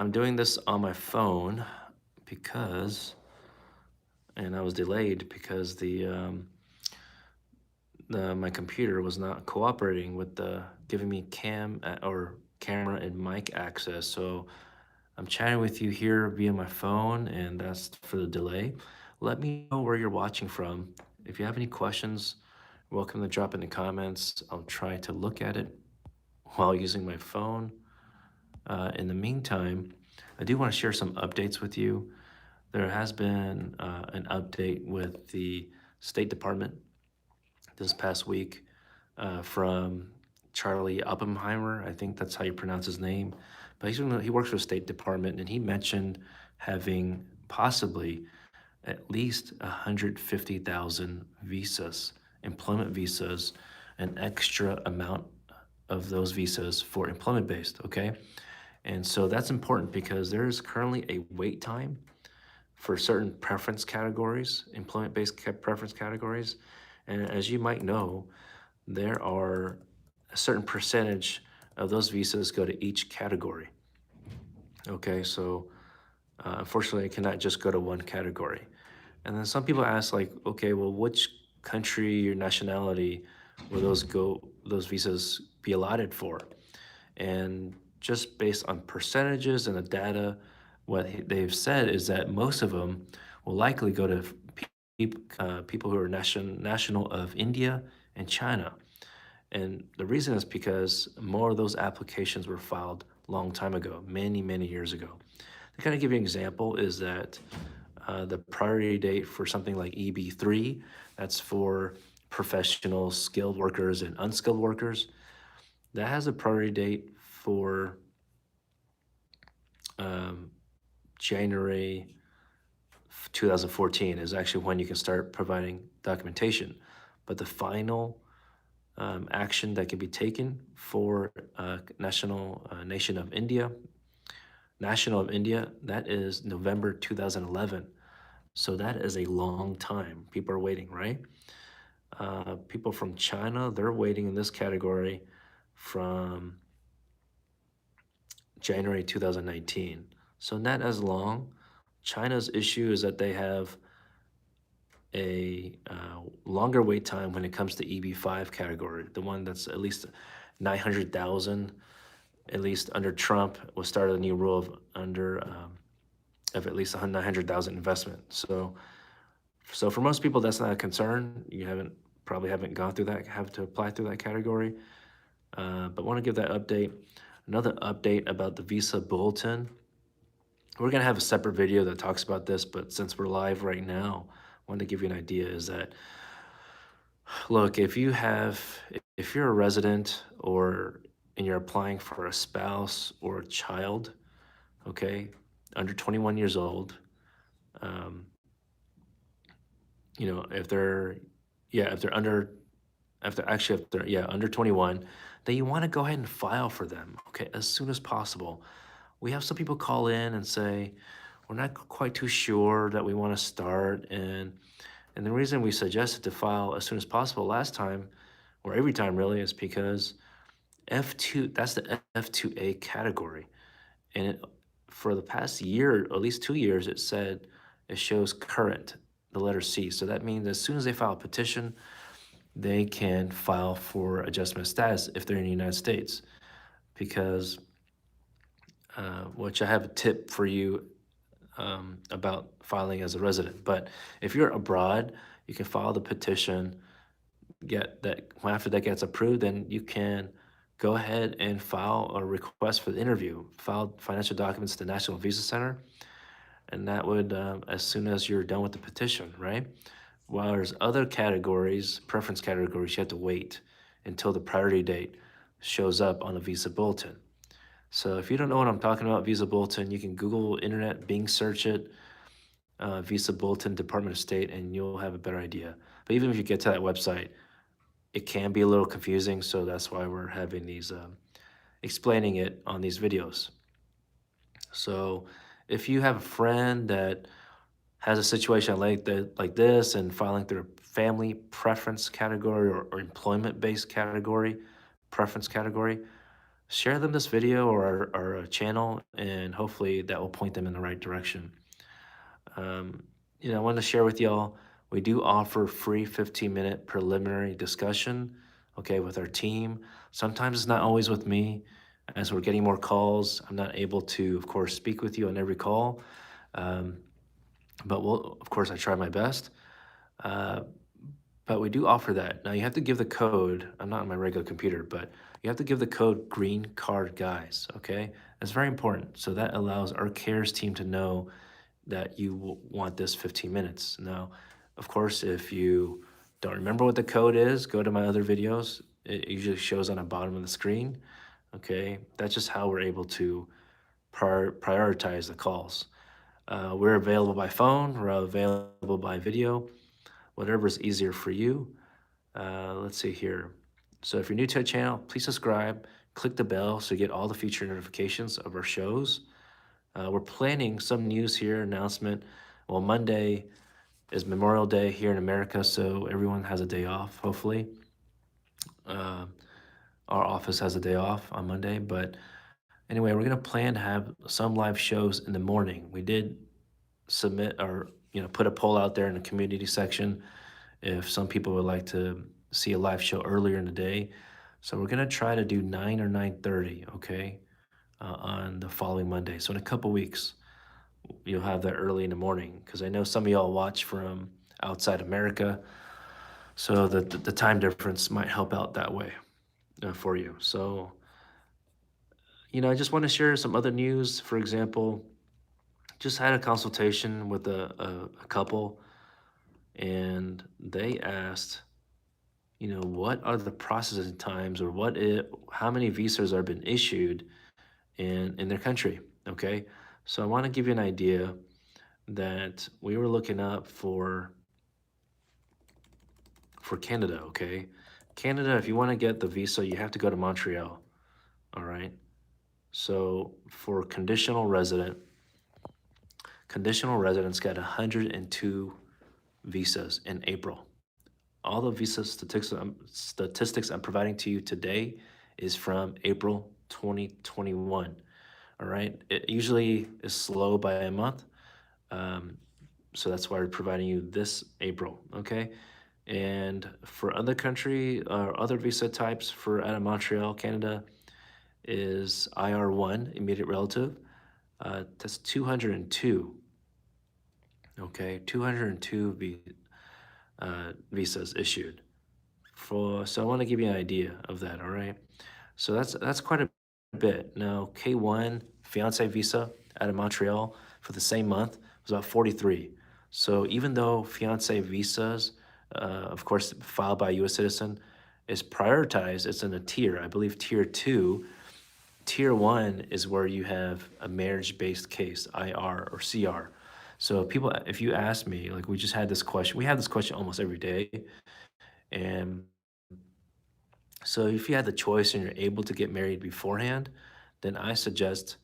I'm doing this on my phone because, and I was delayed because the my computer was not cooperating with the giving me or camera and mic access. So I'm chatting with you here via my phone, and that's for the delay. Let me know where you're watching from. If you have any questions, welcome to drop in the comments. I'll try to look at it while using my phone. In the meantime, I do want to share some updates with you. There has been an update with the State Department this past week from Charlie Oppenheimer. I think that's how you pronounce his name. But he works for the State Department, and he mentioned having possibly at least 150,000 visas, employment visas, an extra amount of those visas for employment based, okay? And so that's important because there is currently a wait time for certain preference categories, employment-based preference categories. And as you might know, there are a certain percentage of those visas go to each category. Okay, so unfortunately, it cannot just go to one category. And then some people ask, like, okay, well, which country or nationality will those visas be allotted for? And just based on percentages and the data, they've said is that most of them will likely go to people who are national of India and China. And the reason is because more of those applications were filed a long time ago, many, many years ago. To kind of give you an example, is that the priority date for something like EB3, that's for professional skilled workers and unskilled workers, that has a priority date for um, January 2014 is actually when you can start providing documentation. But the final action that can be taken for National of India, that is November 2011. So that is a long time. People are waiting, right? People from China, they're waiting in this category from January 2019. So not as long. China's issue is that they have a longer wait time when it comes to EB5 category, the one that's at least 900,000, at least under Trump, was started a new rule of at least 900,000 investment. So for most people, that's not a concern. You probably haven't gone through that, have to apply through that category. But want to give that update. Another update about the visa bulletin. We're gonna have a separate video that talks about this, but since we're live right now, I wanted to give you an idea is that, look, if you're a resident and you're applying for a spouse or a child, okay, under 21 years old, um, if they're, yeah, if they're under, if they're, yeah, under 21, then you want to go ahead and file for them, okay, as soon as possible. We have some people call in and say, we're not quite too sure that we want to start. And the reason we suggested to file as soon as possible last time, or every time really, is because F2, that's the F2A category. And for the past year, at least 2 years, it shows current, the letter C. So that means as soon as they file a petition, they can file for adjustment of status if they're in the United States. Because, which I have a tip for you about filing as a resident. But if you're abroad, you can file the petition, get that after that gets approved, then you can go ahead and file a request for the interview, file financial documents to the National Visa Center, and that would, as soon as you're done with the petition, right? While there's other categories, preference categories, you have to wait until the priority date shows up on the visa bulletin. So if you don't know what I'm talking about, visa bulletin, you can Google internet, Bing search it, visa bulletin, Department of State, and you'll have a better idea. But even if you get to that website, it can be a little confusing. So that's why we're having these, explaining it on these videos. So if you have a friend that has a situation like this and filing through a family preference category or employment-based category, preference category, share them this video or our channel, and hopefully that will point them in the right direction. Um, I want to share with y'all, we do offer free 15-minute preliminary discussion, okay, with our team. Sometimes it's not always with me. As we're getting more calls, I'm not able to, of course, speak with you on every call. Um, but of course, I try my best. Uh, but we do offer that. Now you have to give the code. I'm not on my regular computer, but you have to give the code Green Card Guys. Okay, that's very important. So that allows our cares team to know that you want this 15 minutes. Now, of course, if you don't remember what the code is, go to my other videos. It usually shows on the bottom of the screen. Okay, that's just how we're able to prioritize the calls. We're available by phone. We're available by video. Whatever is easier for you. Let's see here. So if you're new to our channel, please subscribe, click the bell so you get all the future notifications of our shows. We're planning some news here, announcement. Well, Monday is Memorial Day here in America, so everyone has a day off, hopefully. Uh, our office has a day off on Monday, but anyway, we're gonna plan to have some live shows in the morning. We did submit or put a poll out there in the community section if some people would like to see a live show earlier in the day. So we're gonna try to do 9 or 9:30, okay, on the following Monday. So in a couple weeks, you'll have that early in the morning because I know some of y'all watch from outside America, so the time difference might help out that way for you. So I just want to share some other news. For example, just had a consultation with a couple, and they asked, what are the processing times, or how many visas are been issued in their country. Okay, so I want to give you an idea that we were looking up for Canada. Okay, Canada, if you want to get the visa, you have to go to Montreal. All right, so for conditional residents got 102 visas in April. All the visa statistics I'm providing to you today is from April 2021. All right. It usually is slow by a month. Um, so that's why we're providing you this April. Okay. And for other country or other visa types for out of Montreal, Canada is IR1, immediate relative. That's 202. Okay. 202 visas issued. So I want to give you an idea of that. All right. So that's quite a bit. Now K1 fiance visa out of Montreal for the same month was about 43. So even though fiance visas, of course, filed by a U.S. citizen, is prioritized, it's in a tier. I believe tier two. Tier one is where you have a marriage-based case, IR or CR. So people, if you ask me, like we just had this question, we have this question almost every day, and so if you had the choice and you're able to get married beforehand, then I suggest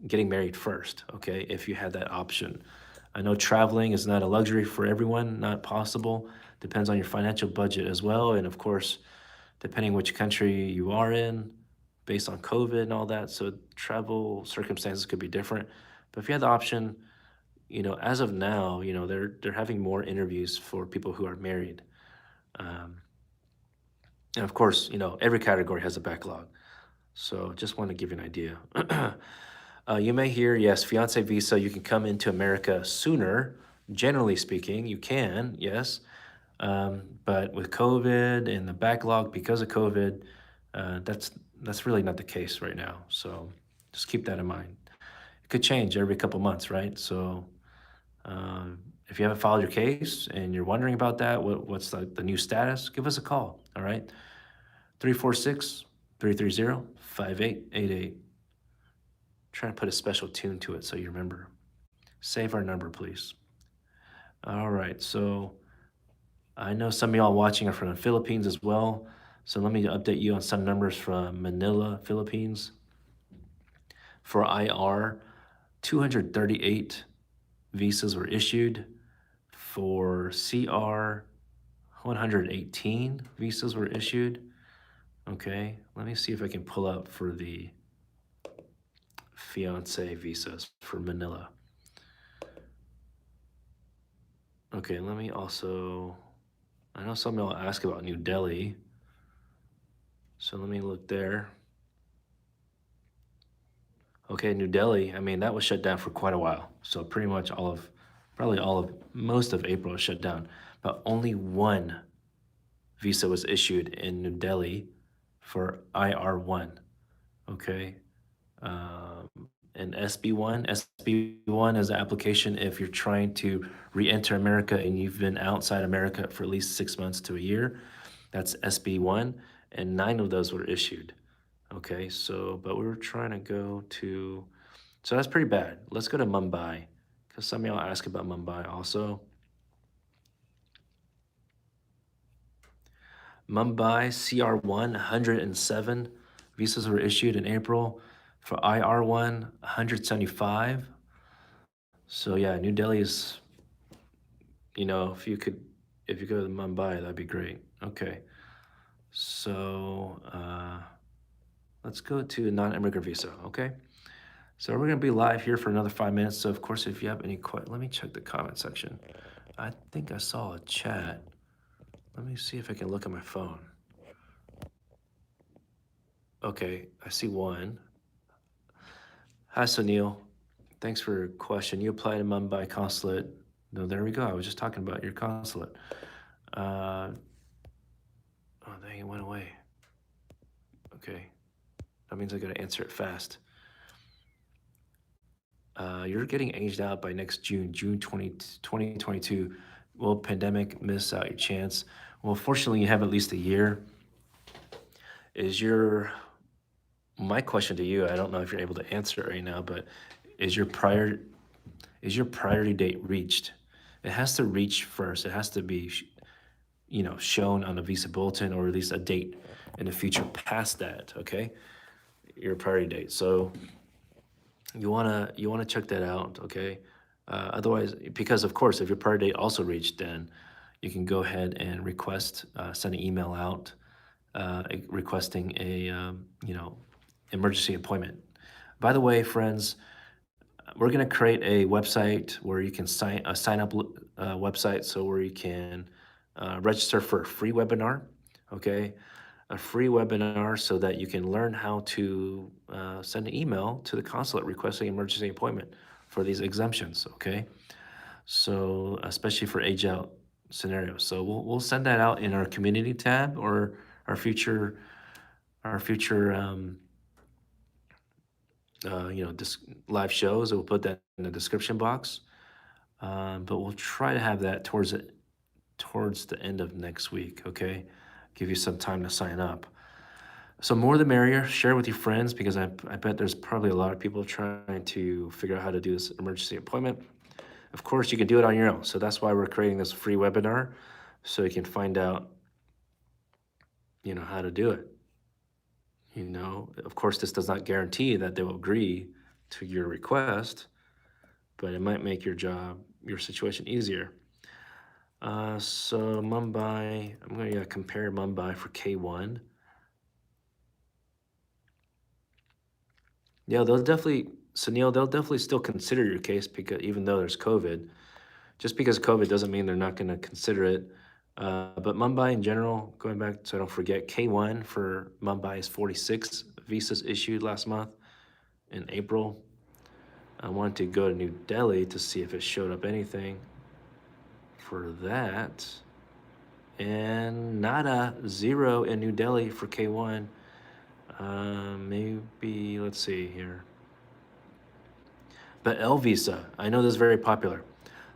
getting married first, okay, if you had that option. I know traveling is not a luxury for everyone, not possible. Depends on your financial budget as well. And of course, depending which country you are in, based on COVID and all that. So travel circumstances could be different. But if you had the option, as of now, they're having more interviews for people who are married. Um, and of course, every category has a backlog. So just want to give you an idea. You may hear, yes, fiance visa, you can come into America sooner. Generally speaking, you can, yes. But with COVID and the backlog because of COVID, that's really not the case right now. So just keep that in mind. It could change every couple months, right? So if you haven't filed your case and you're wondering about that, what's the new status, give us a call, all right? 346-330-5888. Trying to put a special tune to it so you remember. Save our number, please. All right, so I know some of y'all watching are from the Philippines as well. So let me update you on some numbers from Manila, Philippines. For IR, 238 visas were issued. For CR, 118 visas were issued. Okay, let me see if I can pull up for the fiance visas for Manila. Okay, let me also, I know somebody will ask about New Delhi, so let me look there. Okay, New Delhi, I mean, that was shut down for quite a while. So pretty much probably most of April was shut down. But only one visa was issued in New Delhi for IR1. Okay. Um, and SB1, SB1 is an application if you're trying to re-enter America and you've been outside America for at least 6 months to a year. That's SB1, and nine of those were issued. Okay, so, but we were trying to go to, so that's pretty bad. Let's go to Mumbai, because some of y'all ask about Mumbai also. Mumbai CR1, 107 visas were issued in April. For IR1, 175. So yeah, New Delhi is, if you go to Mumbai, that'd be great. Okay, so let's go to non-immigrant visa. Okay, so we're gonna be live here for another 5 minutes. So of course, if you have any questions, let me check the comment section. I think I saw a chat. Let me see if I can look at my phone. Okay, I see one. Hi, Sunil. Thanks for your question. You applied to Mumbai consulate. No, there we go. I was just talking about your consulate. Uh, oh, dang, it went away. Okay, that means I gotta answer it fast. You're getting aged out by next June, June 2022. Will pandemic miss out your chance? Well, fortunately, you have at least a year. Is your My question to you? I don't know if you're able to answer it right now, but is your prior is your priority date reached? It has to reach first. It has to be, shown on a visa bulletin or at least a date in the future past that. Okay, your priority date. So you wanna check that out. Okay. Otherwise, because of course, if your priority date also reached, then you can go ahead and send an email out, requesting a emergency appointment. By the way, friends, we're going to create a website where you can sign up website, so where you can register for a free webinar. Okay, a free webinar so that you can learn how to send an email to the consulate requesting emergency appointment for these exemptions. Okay, so especially for age out scenarios. So we'll send that out in our community tab or our future our future live shows. We'll put that in the description box. But we'll try to have that towards the end of next week. Okay, give you some time to sign up. So more the merrier. Share with your friends because I bet there's probably a lot of people trying to figure out how to do this emergency appointment. Of course, you can do it on your own. So that's why we're creating this free webinar, so you can find out, how to do it. Of course, this does not guarantee that they will agree to your request, but it might make your situation easier. So Mumbai, I'm going to compare Mumbai for K1. Yeah, Sunil, they'll definitely still consider your case because even though there's COVID, just because COVID doesn't mean they're not going to consider it. But Mumbai in general, going back so I don't forget, K1 for Mumbai is 46 visas issued last month in April. I wanted to go to New Delhi to see if it showed up anything for that. And nada, zero in New Delhi for K1. Maybe, let's see here. But L Visa, I know this is very popular.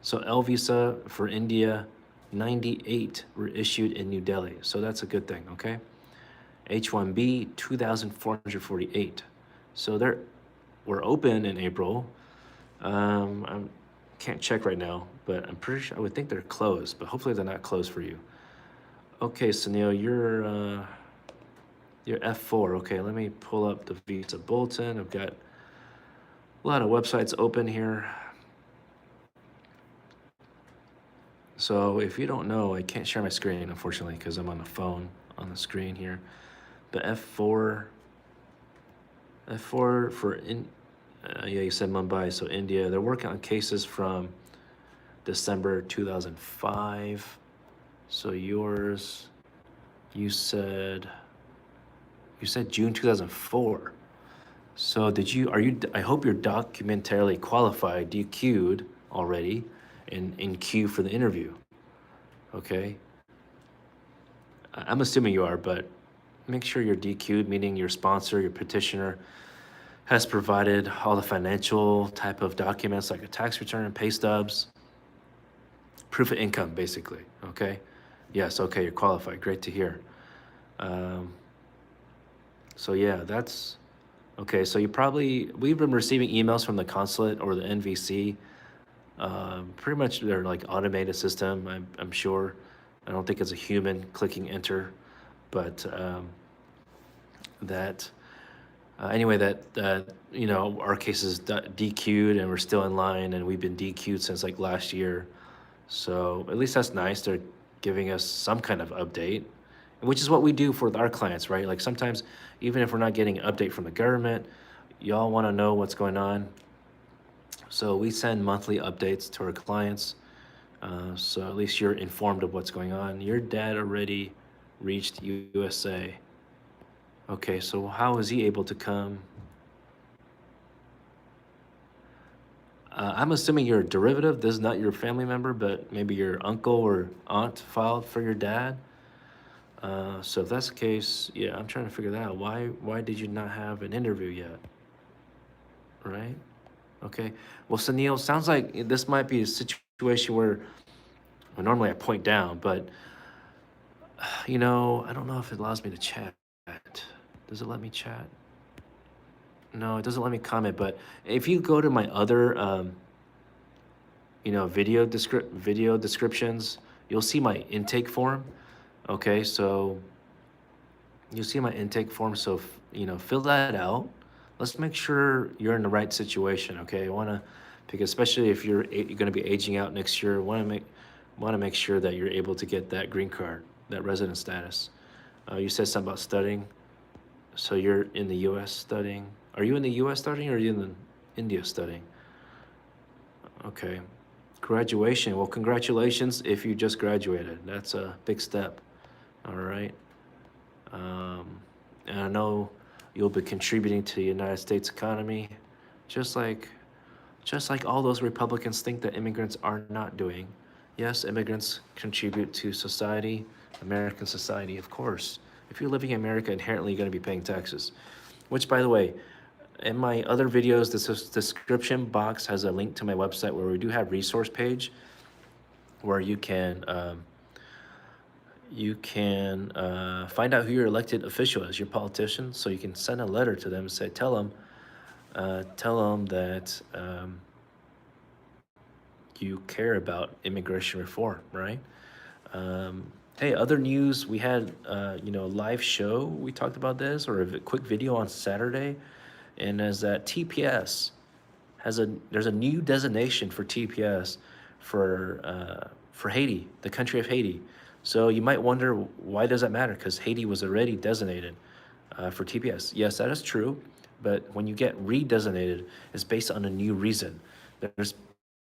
So L Visa for India, 98 were issued in New Delhi. So that's a good thing, okay? H1B, 2,448. So we're open in April. I can't check right now, but I'm pretty sure I would think they're closed, but hopefully they're not closed for you. Okay, Sunil, you're F4. Okay, let me pull up the visa bulletin. I've got a lot of websites open here. So if you don't know, I can't share my screen, unfortunately, because I'm on the phone on the screen here. But F4 for yeah, you said Mumbai, so India. They're working on cases from December 2005. So yours, you said you said June 2004. So are you, I hope you're documentarily qualified, DQ'd already, and in queue for the interview. Okay. I'm assuming you are, but make sure you're DQ'd, meaning your sponsor, your petitioner, has provided all the financial type of documents like a tax return, pay stubs, proof of income, basically. Okay. Yes. Okay. You're qualified. Great to hear. Um, so yeah, that's okay. So we've been receiving emails from the consulate or the NVC. Pretty much they're like automated system. I'm sure. I don't think it's a human clicking enter, but that anyway, our case is DQ'd and we're still in line, and we've been DQ'd since like last year. So at least that's nice. They're giving us some kind of update, which is what we do for our clients, right? Like sometimes, even if we're not getting an update from the government, y'all want to know what's going on. So we send monthly updates to our clients. So at least you're informed of what's going on. Your dad already reached USA. Okay, so how was he able to come? I'm assuming you're a derivative. This is not your family member, but maybe your uncle or aunt filed for your dad. So if that's the case, yeah, I'm trying to figure that out. Why did you not have an interview yet? Right? Okay. Well, Sunil, sounds like this might be a situation where, well, normally I point down, but I don't know if it allows me to chat. Does it let me chat? No, it doesn't let me comment. But if you go to my other, video descriptions, you'll see my intake form. Okay, so you'll see my intake form. So fill that out. Let's make sure you're in the right situation. Okay, I want to, because especially if you're going to be aging out next year, want to make sure that you're able to get that green card, that resident status. You said something about studying. So you're in the U.S. studying. Are you in the U.S. studying, or are you in India studying? Okay. Graduation. Well, congratulations if you just graduated. That's a big step. All right. And I know you'll be contributing to the United States economy, just like just like all those Republicans think that immigrants are not doing. Yes, immigrants contribute to society, American society, of course. If you're living in America, inherently you're going to be paying taxes. Which, by the way, in my other videos, this description box has a link to my website where we do have resource page where you can find out who your elected official is, your politician, so you can send a letter to them and say, tell them that you care about immigration reform, right? Hey, other news, we had a live show. We talked about this, or a quick video on Saturday, and as that TPS there's a new designation for TPS for Haiti, the country of Haiti. So you might wonder, why does that matter? Because Haiti was already designated for TPS. Yes, that is true, but when you get redesignated, it's based on a new reason. There's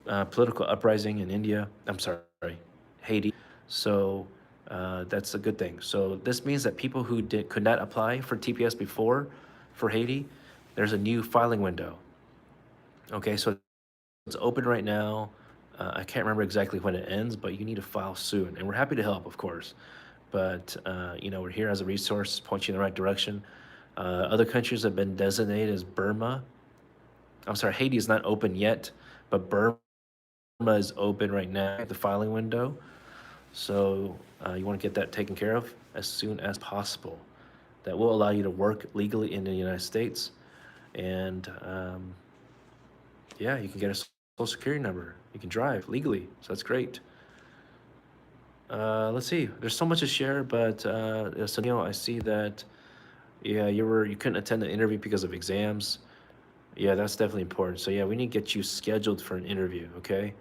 political uprising in India. I'm sorry, Haiti. So that's a good thing. So this means that people who could not apply for TPS before for Haiti, there's a new filing window. Okay, so it's open right now. I can't remember exactly when it ends, but you need to file soon, and we're happy to help, of course. But we're here as a resource, point you in the right direction. Other countries have been designated as Burma. I'm sorry, Haiti is not open yet, but Burma is open right now, the filing window. So you want to get that taken care of as soon as possible. That will allow you to work legally in the United States, and yeah, you can get a social security number. You can drive legally, so that's great. Let's see. There's so much to share, but Sunil, I see that yeah, you couldn't attend the interview because of exams. Yeah, that's definitely important. So yeah, we need to get you scheduled for an interview. Okay,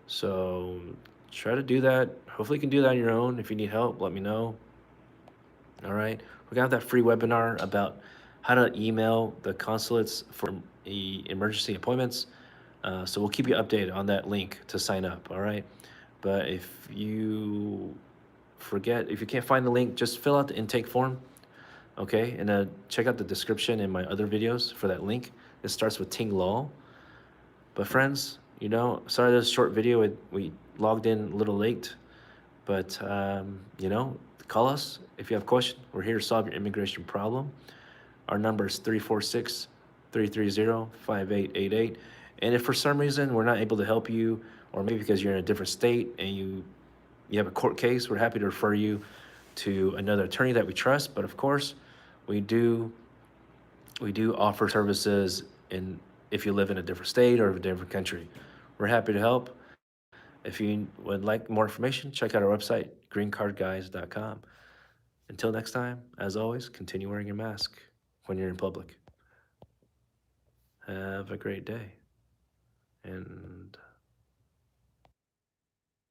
so try to do that. Hopefully, you can do that on your own. If you need help, let me know. All right. We're gonna have that free webinar about how to email the consulates for emergency appointments. So we'll keep you updated on that link to sign up. All right. But if you can't find the link, just fill out the intake form. Okay. And check out the description in my other videos for that link. It starts with Ting Law. But friends, sorry this short video. We logged in a little late, but call us if you have a question. We're here to solve your immigration problem. Our number is 346-330-5888. And if for some reason we're not able to help you, or maybe because you're in a different state and you have a court case, we're happy to refer you to another attorney that we trust. But of course, we do we do offer services in if you live in a different state or a different country. We're happy to help. If you would like more information, check out our website, greencardguys.com. Until next time, as always, continue wearing your mask when you're in public. Have a great day. And